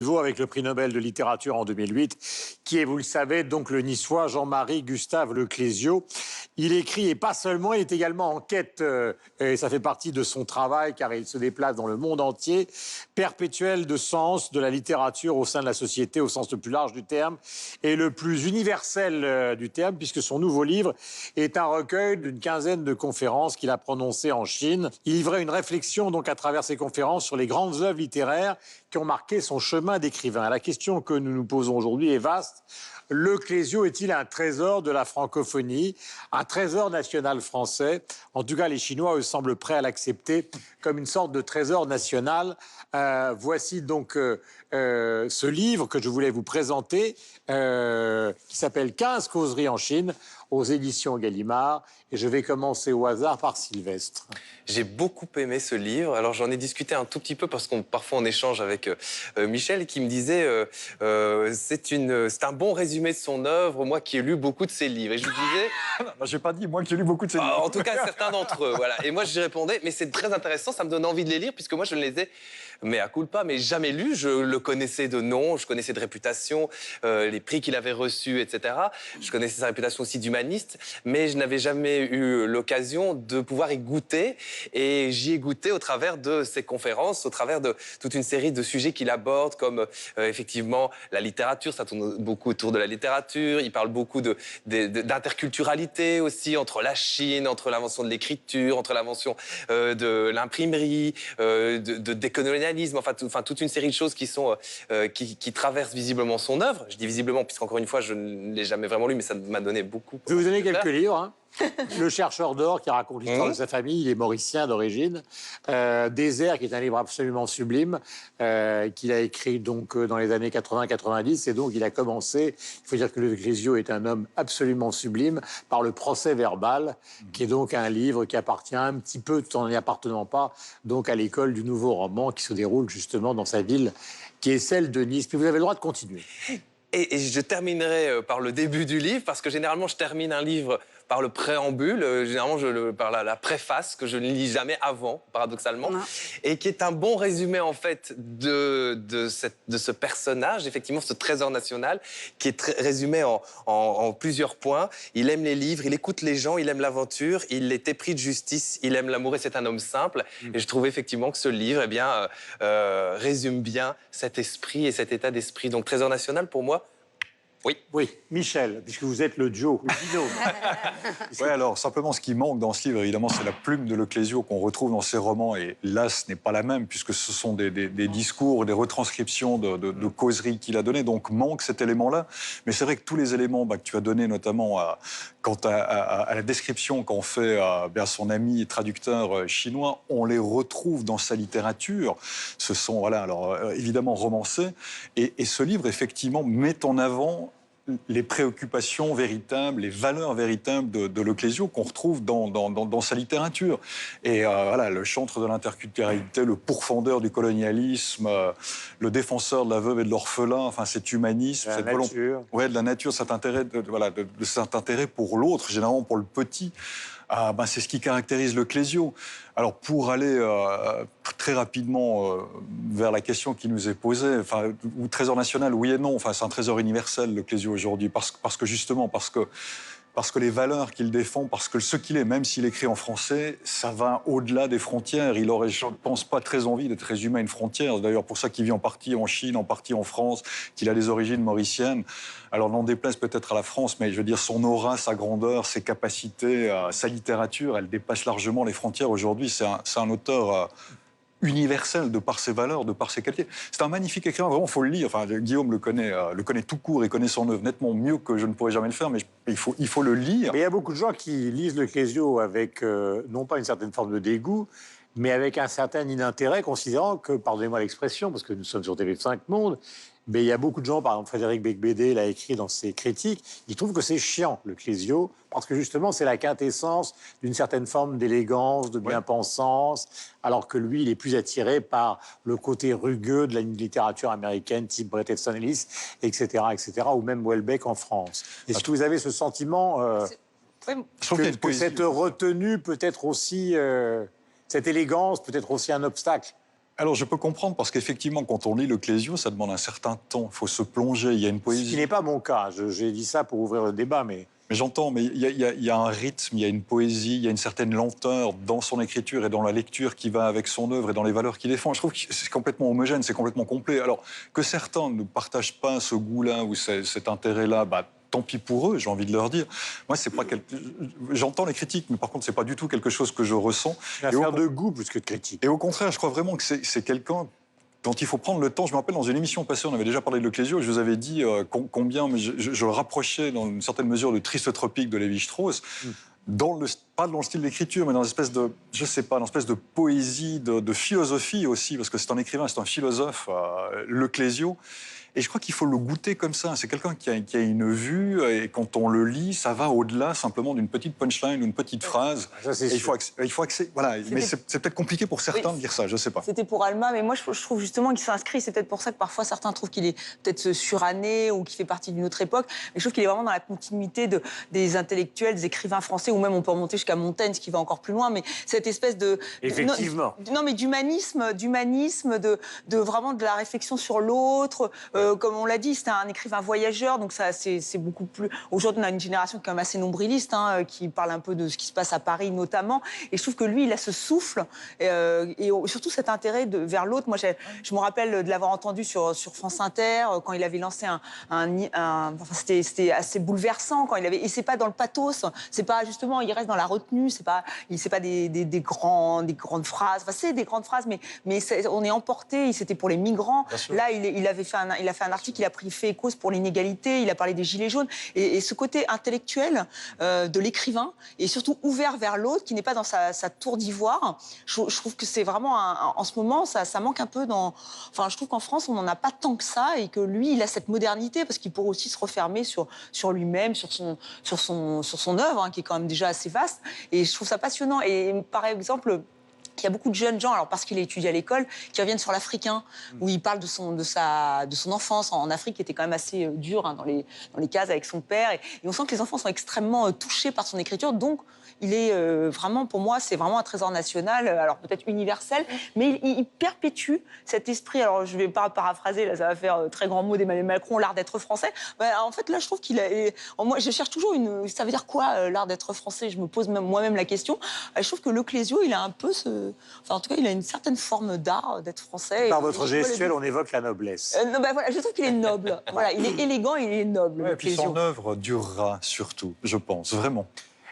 Avec le prix Nobel de littérature en 2008, qui est, vous le savez, donc le niçois Jean-Marie Gustave Leclésio. Il écrit, et pas seulement, il est également en quête, et ça fait partie de son travail, car il se déplace dans le monde entier, perpétuel de sens de la littérature au sein de la société, au sens le plus large du terme, et le plus universel du terme, puisque son nouveau livre est un recueil d'une quinzaine de conférences qu'il a prononcées en Chine. Il livrait une réflexion, donc, à travers ces conférences sur les grandes œuvres littéraires qui ont marqué son chemin d'écrivain. La question que nous nous posons aujourd'hui est vaste. Leclésio est-il un trésor de la francophonie, un trésor national français? En tout cas, les Chinois, eux, semblent prêts à l'accepter comme une sorte de trésor national. Voici donc ce livre que je voulais vous présenter, qui s'appelle 15 causeries en Chine, aux éditions Gallimard. Et je vais commencer au hasard par Sylvestre. J'ai beaucoup aimé ce livre. Alors j'en ai discuté un tout petit peu parce qu'on parfois on échange avec Michel qui me disait c'est un bon résumé de son œuvre, moi qui ai lu beaucoup de ses livres. Et je lui disais... J'ai pas dit moi qui ai lu beaucoup de ses livres. En tout cas certains d'entre eux, voilà. Et moi je lui répondais, mais c'est très intéressant, ça me donne envie de les lire puisque moi je ne les ai, mais à culpa, mais jamais lus. Je le connaissais de nom, je connaissais de réputation, les prix qu'il avait reçus, etc. Je connaissais sa réputation aussi d'humaniste, mais je n'avais jamais eu l'occasion de pouvoir y goûter. Et j'y ai goûté au travers de ses conférences, au travers de toute une série de sujets qu'il aborde, comme effectivement la littérature, ça tourne beaucoup autour de la littérature. Il parle beaucoup d'interculturalité aussi, entre la Chine, entre l'invention de l'écriture, entre l'invention de l'imprimerie, de décolonialisme, enfin toute une série de choses qui traversent visiblement son œuvre. Je dis visiblement, puisqu'encore une fois, je ne l'ai jamais vraiment lu, mais ça m'a donné beaucoup. Je vais vous donner quelques livres. Hein. Le chercheur d'or qui raconte l'histoire de sa famille, il est mauricien d'origine. Désert, qui est un livre absolument sublime, qu'il a écrit donc dans les années 80-90. Et donc il a commencé, il faut dire que Leclésio est un homme absolument sublime, par le procès verbal, qui est donc un livre qui appartient un petit peu, tout en n'y appartenant pas, donc à l'école du nouveau roman qui se déroule justement dans sa ville, qui est celle de Nice. Mais vous avez le droit de continuer. Et je terminerai par le début du livre, parce que généralement je termine un livre par le préambule, généralement par la préface, que je ne lis jamais avant, paradoxalement, et qui est un bon résumé en fait de ce personnage, effectivement ce trésor national, qui est résumé en plusieurs points. Il aime les livres, il écoute les gens, il aime l'aventure, il est épris de justice, il aime l'amour et c'est un homme simple. Et je trouve effectivement que ce livre résume bien cet esprit et cet état d'esprit. Donc trésor national pour moi, oui. Michel, puisque vous êtes le duo, le binôme. Oui, alors simplement ce qui manque dans ce livre, évidemment, c'est la plume de Leclésio qu'on retrouve dans ses romans. Et là, ce n'est pas la même, puisque ce sont des discours, des retranscriptions de causeries qu'il a données. Donc manque cet élément-là. Mais c'est vrai que tous les éléments que tu as donnés, notamment quant à la description qu'en fait son ami traducteur chinois, on les retrouve dans sa littérature. Ce sont, voilà, alors évidemment romancés. Et ce livre, effectivement, met en avant les préoccupations véritables, les valeurs véritables de Leclésio qu'on retrouve dans sa littérature. Et voilà, le chantre de l'interculturalité, le pourfendeur du colonialisme, le défenseur de la veuve et de l'orphelin, enfin cet humanisme, cette volonté de la nature, cet intérêt, cet intérêt pour l'autre, généralement pour le petit. C'est ce qui caractérise Leclésio. Alors, pour aller très rapidement vers la question qui nous est posée, ou trésor national, oui et non, c'est un trésor universel, Leclésio, aujourd'hui, parce que les valeurs qu'il défend, parce que ce qu'il est, même s'il écrit en français, ça va au-delà des frontières. Il aurait, je ne pense pas, très envie d'être résumé à une frontière. C'est d'ailleurs pour ça qu'il vit en partie en Chine, en partie en France, qu'il a des origines mauriciennes. Alors, n'en déplaise peut-être à la France, mais je veux dire, son aura, sa grandeur, ses capacités, sa littérature, elle dépasse largement les frontières aujourd'hui. C'est un auteur... universel de par ses valeurs, de par ses qualités. C'est un magnifique écrivain, vraiment, il faut le lire. Enfin, Guillaume le connaît tout court et connaît son œuvre nettement mieux que je ne pourrais jamais le faire, mais il faut le lire. Mais il y a beaucoup de gens qui lisent Leclésio avec, non pas une certaine forme de dégoût, mais avec un certain inintérêt, considérant que, pardonnez-moi l'expression, parce que nous sommes sur TV5 Monde, mais il y a beaucoup de gens, par exemple Frédéric Becbédé l'a écrit dans ses critiques, ils trouvent que c'est chiant, Leclésio, parce que justement c'est la quintessence d'une certaine forme d'élégance, de bien-pensance, alors que lui, il est plus attiré par le côté rugueux de la littérature américaine, type Bret Easton Ellis, etc., ou même Houellebecq en France. Est-ce que vous avez ce sentiment que cette retenue peut être aussi, cette élégance peut être aussi un obstacle Alors, je peux comprendre, parce qu'effectivement, quand on lit le Clésio, ça demande un certain temps. Il faut se plonger, il y a une Ce poésie. qui n'est pas mon cas. J'ai dit ça pour ouvrir le débat, mais... Mais j'entends, mais il y a un rythme, il y a une poésie, il y a une certaine lenteur dans son écriture et dans la lecture qui va avec son œuvre et dans les valeurs qu'il défend. Je trouve que c'est complètement homogène, c'est complètement complet. Alors, que certains ne partagent pas ce goût-là ou cet intérêt-là, bah, tant pis pour eux, j'ai envie de leur dire. Moi, c'est pas j'entends les critiques, mais par contre, c'est pas du tout quelque chose que je ressens. Une affaire de goût plus que de critique. Et au contraire, je crois vraiment que c'est quelqu'un dont il faut prendre le temps. Je me rappelle, dans une émission passée, on avait déjà parlé de Le Clésio, je vous avais dit combien je le rapprochais, dans une certaine mesure, de Triste Tropique de Lévi-Strauss, pas dans le style d'écriture, mais dans une espèce de, je sais pas, dans une espèce de poésie, de philosophie aussi, parce que c'est un écrivain, c'est un philosophe, Le Clésio. Et je crois qu'il faut le goûter comme ça. C'est quelqu'un qui a une vue, et quand on le lit, ça va au-delà simplement d'une petite punchline ou une petite phrase. Ça, c'est il faut voilà. Mais c'est peut-être compliqué pour certains de dire ça, je sais pas. C'était pour Alma, mais moi je trouve justement qu'il s'inscrit. C'est peut-être pour ça que parfois certains trouvent qu'il est peut-être suranné ou qu'il fait partie d'une autre époque. Mais je trouve qu'il est vraiment dans la continuité des intellectuels, des écrivains français, ou même on peut remonter jusqu'à Montaigne, ce qui va encore plus loin. Mais cette espèce de Effectivement. non mais d'humanisme, de vraiment de la réflexion sur l'autre. Comme on l'a dit, c'était un écrivain voyageur, donc ça c'est beaucoup plus. Aujourd'hui, on a une génération qui est quand même assez nombriliste, qui parle un peu de ce qui se passe à Paris notamment. Et je trouve que lui, il a ce souffle et surtout cet intérêt vers l'autre. Moi, je me rappelle de l'avoir entendu sur France Inter quand il avait lancé enfin, c'était assez bouleversant quand il avait. Et c'est pas dans le pathos, c'est pas justement, il reste dans la retenue, c'est pas des grandes phrases. Enfin, c'est des grandes phrases, mais on est emporté. C'était pour les migrants. Là, il a fait un article. Il a fait cause pour l'inégalité, il a parlé des gilets jaunes. Et ce côté intellectuel de l'écrivain, et surtout ouvert vers l'autre, qui n'est pas dans sa tour d'ivoire, je trouve que c'est vraiment, en ce moment, ça manque un peu dans... Enfin, je trouve qu'en France, on n'en a pas tant que ça, et que lui, il a cette modernité, parce qu'il pourrait aussi se refermer sur lui-même, sur son œuvre, qui est quand même déjà assez vaste. Et je trouve ça passionnant. Et par exemple... Il y a beaucoup de jeunes gens, alors parce qu'il a étudié à l'école, qui reviennent sur l'Africain, où il parle de son enfance en Afrique, qui était quand même assez dure, dans les cases avec son père. Et on sent que les enfants sont extrêmement touchés par son écriture. Donc, il est vraiment, pour moi, c'est vraiment un trésor national, alors peut-être universel, mais il perpétue cet esprit. Alors, je ne vais pas paraphraser, là, ça va faire très grand mot d'Emmanuel Macron, l'art d'être français. En fait, là, je trouve qu'il a... Moi, je cherche toujours ça veut dire quoi, l'art d'être français? Je me pose moi-même la question. Je trouve que Le Clésio, il a un peu Enfin, en tout cas, il a une certaine forme d'art d'être français. Par votre gestuelle, on évoque la noblesse. Voilà, je trouve qu'il est noble. Voilà, il est élégant, il est noble. Ouais, et puis son œuvre durera surtout, je pense, vraiment.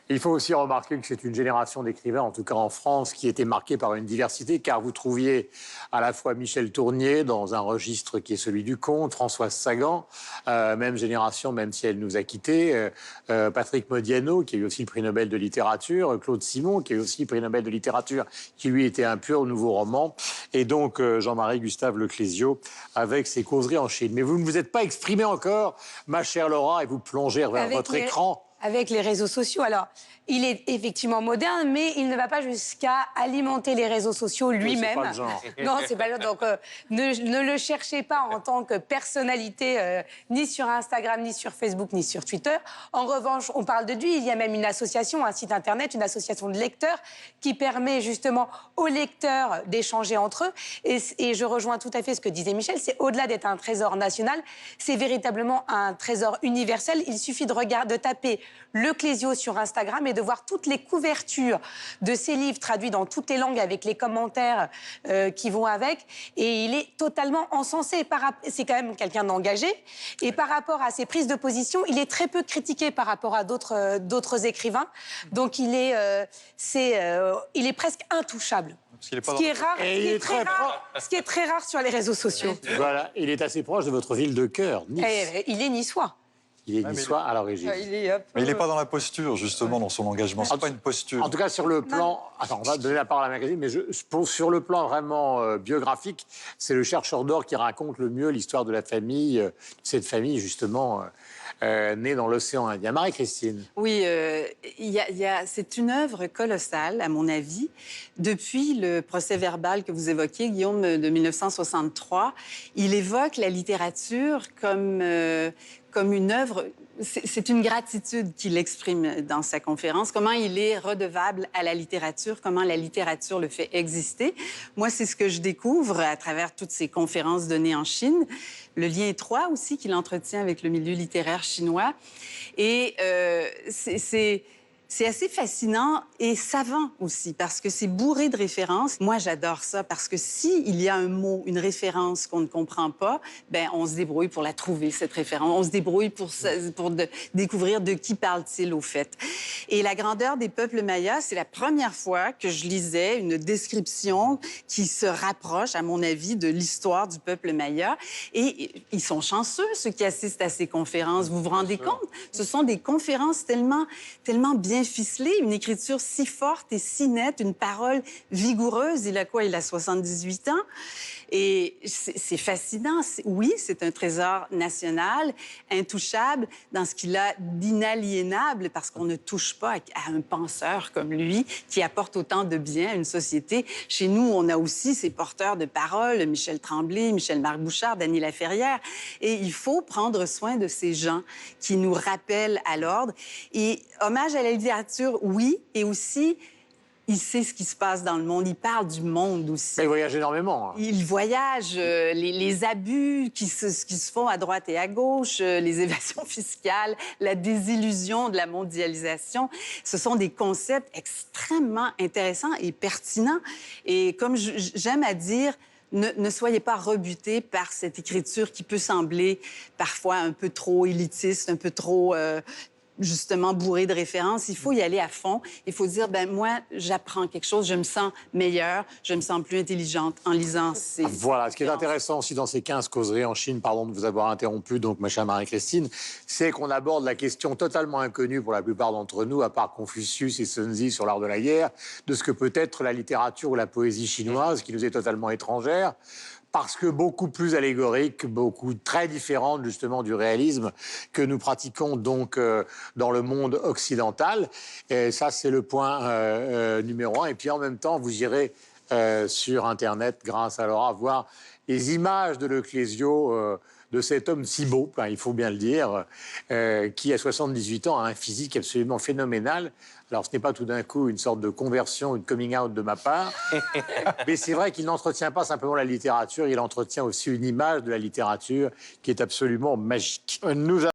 Il faut aussi remarquer que c'est une génération d'écrivains, en tout cas en France, qui était marquée par une diversité, car vous trouviez à la fois Michel Tournier dans un registre qui est celui du conte, Françoise Sagan, même génération, même si elle nous a quittés, Patrick Modiano, qui a eu aussi le prix Nobel de littérature, Claude Simon, qui a eu aussi le prix Nobel de littérature, qui lui était un pur nouveau roman, et donc Jean-Marie Gustave Le Clésio avec ses causeries en Chine. Mais vous ne vous êtes pas exprimé encore, ma chère Laura, et vous plongez vers votre écran. Avec les réseaux sociaux. Alors, il est effectivement moderne, mais il ne va pas jusqu'à alimenter les réseaux sociaux lui-même. C'est pas le genre. Non, c'est pas le genre. Donc, ne le cherchez pas en tant que personnalité, ni sur Instagram, ni sur Facebook, ni sur Twitter. En revanche, on parle de lui. Il y a même une association, un site internet, une association de lecteurs qui permet justement aux lecteurs d'échanger entre eux. Et je rejoins tout à fait ce que disait Michel. C'est au-delà d'être un trésor national, c'est véritablement un trésor universel. Il suffit de taper Le Clésio sur Instagram et de voir toutes les couvertures de ses livres traduits dans toutes les langues avec les commentaires qui vont avec. Et il est totalement encensé. C'est quand même quelqu'un d'engagé. Et par rapport à ses prises de position, il est très peu critiqué par rapport à d'autres écrivains. Donc il est presque intouchable. Ce qui est très rare sur les réseaux sociaux. Voilà, il est assez proche de votre ville de cœur, Nice. Il est niçois. Il est niçois à l'origine. Mais il n'est pas dans la posture, justement, dans son engagement. C'est pas une posture. En tout cas, sur le plan... Attends, on va donner la parole à Magazine, mais sur le plan vraiment biographique, c'est le chercheur d'or qui raconte le mieux l'histoire de la famille, cette famille, justement, née dans l'océan Indien. Marie-Christine. Oui, c'est une œuvre colossale, à mon avis. Depuis le procès-verbal que vous évoquiez, Guillaume, de 1963, il évoque la littérature comme comme une œuvre. C'est une gratitude qu'il exprime dans sa conférence, comment il est redevable à la littérature, comment la littérature le fait exister. Moi, c'est ce que je découvre à travers toutes ces conférences données en Chine. Le lien étroit aussi qu'il entretient avec le milieu littéraire chinois. Et c'est assez fascinant et savant aussi, parce que c'est bourré de références. Moi, j'adore ça, parce que s'il y a un mot, une référence qu'on ne comprend pas, ben on se débrouille pour la trouver, cette référence. On se débrouille pour découvrir de qui parle-t-il, au fait. Et La grandeur des peuples mayas, c'est la première fois que je lisais une description qui se rapproche, à mon avis, de l'histoire du peuple maya. Et ils sont chanceux, ceux qui assistent à ces conférences. Vous vous rendez compte? Ce sont des conférences tellement bien ficelées, une écriture si forte et si nette, une parole vigoureuse. Il a quoi? Il a 78 ans. Et c'est fascinant. Oui, c'est un trésor national, intouchable, dans ce qu'il a d'inaliénable, parce qu'on ne touche pas à un penseur comme lui, qui apporte autant de bien à une société. Chez nous, on a aussi ces porteurs de parole, Michel Tremblay, Michel-Marc Bouchard, Dany Laferrière. Et il faut prendre soin de ces gens qui nous rappellent à l'ordre. Et hommage à la littérature, oui, et aussi... Il sait ce qui se passe dans le monde. Il parle du monde aussi. Il voyage énormément. Hein. Il voyage. Les abus qui se font à droite et à gauche, les évasions fiscales, la désillusion de la mondialisation, ce sont des concepts extrêmement intéressants et pertinents. Et comme j'aime à dire, ne soyez pas rebutés par cette écriture qui peut sembler parfois un peu trop élitiste, un peu trop... justement bourré de références. Il faut y aller à fond. Il faut dire, ben moi, j'apprends quelque chose, je me sens meilleure, je me sens plus intelligente en lisant ces... Voilà, ce qui est intéressant aussi dans ces 15 causeries en Chine, pardon de vous avoir interrompu, donc ma chère Marie-Christine, c'est qu'on aborde la question totalement inconnue pour la plupart d'entre nous, à part Confucius et Sun Tzu sur l'art de la guerre, de ce que peut être la littérature ou la poésie chinoise, qui nous est totalement étrangère, parce que beaucoup plus allégorique, très différente justement du réalisme que nous pratiquons donc dans le monde occidental. Et ça, c'est le point numéro 1. Et puis en même temps, vous irez sur Internet, grâce à Laura, voir les images de Leclésio, de cet homme si beau, hein, il faut bien le dire, qui à 78 ans a un physique absolument phénoménal. Alors, ce n'est pas tout d'un coup une sorte de conversion, une coming out de ma part, mais c'est vrai qu'il n'entretient pas simplement la littérature, il entretient aussi une image de la littérature qui est absolument magique. Nous